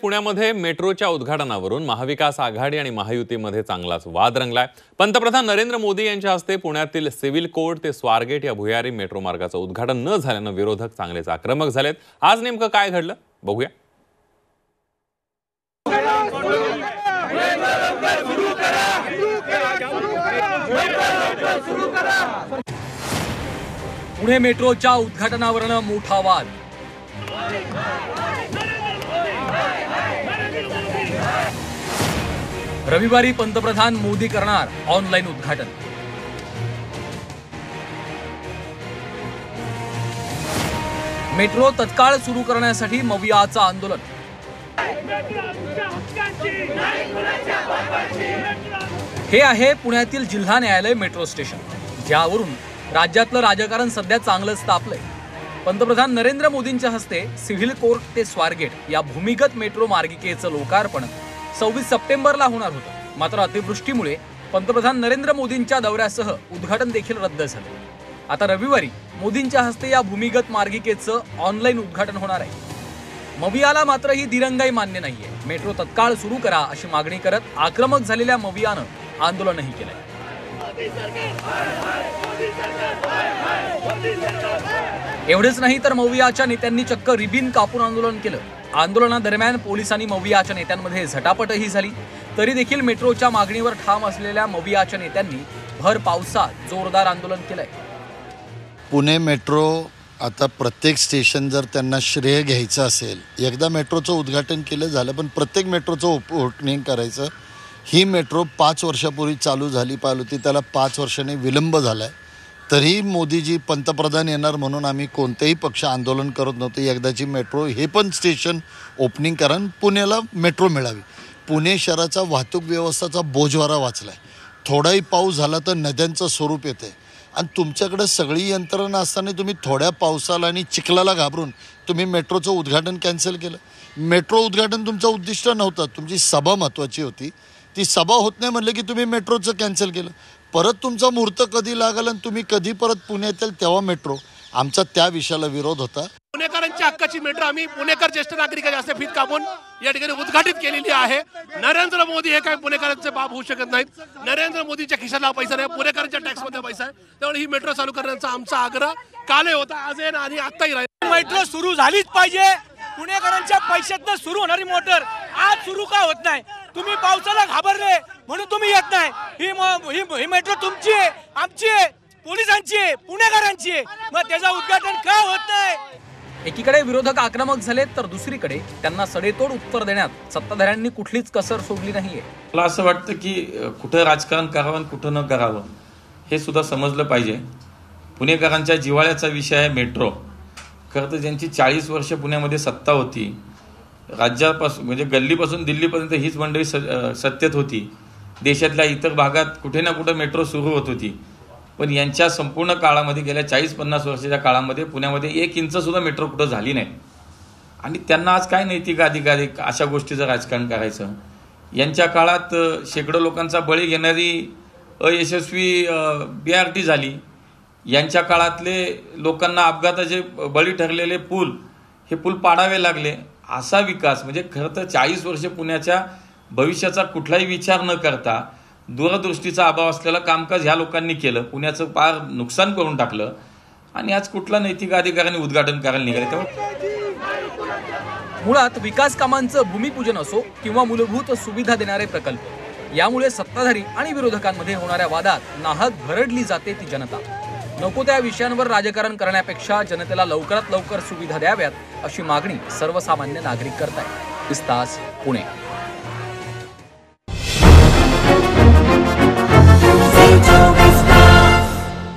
पुण्यामध्ये मेट्रोच्या उद्घाटनावरून महाविकास आघाडी आणि महायुतीमध्ये चांगलाच वाद रंगलाय। पंतप्रधान नरेंद्र मोदी यांच्या हस्ते पुण्यातील सिव्हिल कोर्ट ते स्वारगेट या भुयारी मेट्रो मार्गाचं उद्घाटन न झाल्यानं विरोधक चांगलेच आक्रमक झालेत। आज नेमकं काय घडलं बघूया। पुणे मेट्रोच्या उद्घाटनावरून मोठा वाद। रविवारी पंतप्रधान मोदी करणार ऑनलाईन उद्घाटन। मेट्रो तत्काळ सुरू करण्यासाठी मवियाचं आंदोलन। हे आहे पुण्यातील जिल्हा न्यायालय मेट्रो स्टेशन, ज्यावरून राज्यातलं राजकारण सध्या चांगलंच तापलंय। पंतप्रधान नरेंद्र मोदींच्या हस्ते सिव्हिल कोर्ट ते स्वारगेट या भूमिगत मेट्रो मार्गिकेचं लोकार्पण 26 सप्टेंबरला होणार होतं। मात्र अतिवृष्टीमुळे पंतप्रधान नरेंद्र मोदींच्या दौऱ्यासह उद्घाटन देखील रद्द झाले। आता रविवारी मोदींच्या हस्ते या भूमिगत मार्गिकेचं ऑनलाईन उद्घाटन होणार आहे। मवियाला मात्र ही दिरंगाई मान्य नाहीये। मेट्रो तत्काळ सुरू करा अशी मागणी करत आक्रमक झालेल्या मवियानं आंदोलनही केलंय। एवढेच नाही तर मवियाच्या नेत्यांनी चक्क रिबीन कापून आंदोलन केलं। आंदोलनादरम्यान पोलिसांनी मवियाच्या नेत्यांमध्ये झटापटही झाली। तरी देखील मेट्रोच्या मागणीवर ठाम असलेल्या मवियाच्या नेत्यांनी भर पावसात जोरदार आंदोलन केलंय। पुणे मेट्रो आता प्रत्येक स्टेशन जर त्यांना श्रेय घ्यायचं असेल, एकदा मेट्रोचं उद्घाटन केलं झालं, पण प्रत्येक मेट्रोचं ओपनिंग करायचं। ही मेट्रो 5 वर्षापूर्वी चालू झाली पाहिजे होती, त्याला 5 वर्षांनी विलंब झालाय। तरी मोदीजी पंतप्रधान येणार म्हणून आम्ही कोणतेही पक्ष आंदोलन करत नव्हतो। एकदाची मेट्रो हे पण स्टेशन ओपनिंग करा, पुण्याला मेट्रो मिळावी। पुणे शहराचा वाहतूक व्यवस्थेचा बोजवारा वाचलाय। थोडाही पाऊस झाला तर नद्यांचं स्वरूप येते आणि तुमच्याकडे सगळी यंत्रणा असताना तुम्ही थोड्या पावसाला आणि चिखलाला घाबरून तुम्ही मेट्रोचं उद्घाटन कॅन्सल केलं। मेट्रो उद्घाटन तुमचं उद्दिष्ट नव्हतं, तुमची सभा महत्त्वाची होती। ती सभा होत नाही म्हणलं की तुम्ही मेट्रोचं कॅन्सल केलं। परत तुमचा मुहूर्त कधी लागला आणि तुम्ही कधी परत पुण्यात येईल तेव्हा मेट्रो, आमचा त्या विषयाला विरोध होता। पुणेकरांच्या हक्काची मेट्रो आम्ही पुणेकर ज्येष्ठ नागरिकांच्या हस्ते फीत कापून या ठिकाणी उद्घाटित केलेली आहे। नरेंद्र मोदी हे काय पुणेकरांचे बाप होऊ शकत नाहीत। नरेंद्र मोदीच्या खिशाला पैसा नाही, पुणेकरांच्या टॅक्समध्ये पैसा आहे। त्यामुळे ही मेट्रो चालू करण्याचा आमचा आग्रह कालही होता, आज आहे आणि आत्ताही राहील। मेट्रो सुरू झालीच पाहिजे। पुणेकरांच्या पैशातनं सुरू होणारी मोटर आज सुरू का होत नाही? तुम्ही पावसाला घाबरले म्हणून तुम्ही येत नाही। ही मेट्रो तुमची आहे, आमची आहे, पोलिसांची आहे, पुणेकरांची आहे, मग त्याचं उद्घाटन का होत नाही? एकीकडे विरोधक आक्रमक झालेत तर दुसरीकडे त्यांना सडेतोड उत्तर देण्यात सत्ताधाऱ्यांनी कुठलीच कसर सोडली नाहीये। मला असं वाटतं की कुठं राजकारण करावं आणि कुठं न करावं हे सुद्धा समजलं पाहिजे। पुणेकरांच्या जिव्हाळ्याचा विषय आहे मेट्रो। खरं तर ज्यांची 40 वर्ष पुण्यामध्ये सत्ता होती, राज्यापासून म्हणजे गल्लीपासून दिल्लीपर्यंत हीच मंडळी सत्तेत होती। देशातल्या इतर भागात कुठे ना कुठे मेट्रो सुरू होत होती, पण यांच्या संपूर्ण काळामध्ये गेल्या 40-50 वर्षाच्या काळामध्ये पुण्यामध्ये 1 इंच सुद्धा मेट्रो कुठं झाली नाही। आणि त्यांना आज काय नैतिक अधिकार आहे अशा गोष्टीचं राजकारण करायचं? यांच्या काळात शेकडो लोकांचा बळी घेणारी अयशस्वी BRT झाली। यांच्या काळातले लोकांना अपघाताचे बळी ठरलेले पूल, हे पूल पाडावे लागले। असा विकास म्हणजे खरं तर 40 वर्ष पुण्याच्या भविष्याचा कुठलाही विचार न करता दूरदृष्टीचा अभाव असलेलं कामकाज ह्या लोकांनी केलं। पुण्याचं पार नुकसान करून टाकलं आणि आज कुठला नैतिक अधिकाराने उद्घाटन करायला निघाले? त्यामुळे मुळात विकास कामांचं भूमिपूजन असो किंवा मूलभूत सुविधा देणारे प्रकल्प, यामुळे सत्ताधारी आणि विरोधकांमध्ये होणाऱ्या वादात नाहक भरडली जाते ती जनता। नको त्या विषयांवर राजकारण करण्यापेक्षा जनतेला लवकरात लवकर सुविधा द्याव्यात अशी मागणी सर्वसामान्य नागरिक करतायत। 20 तास पुणे।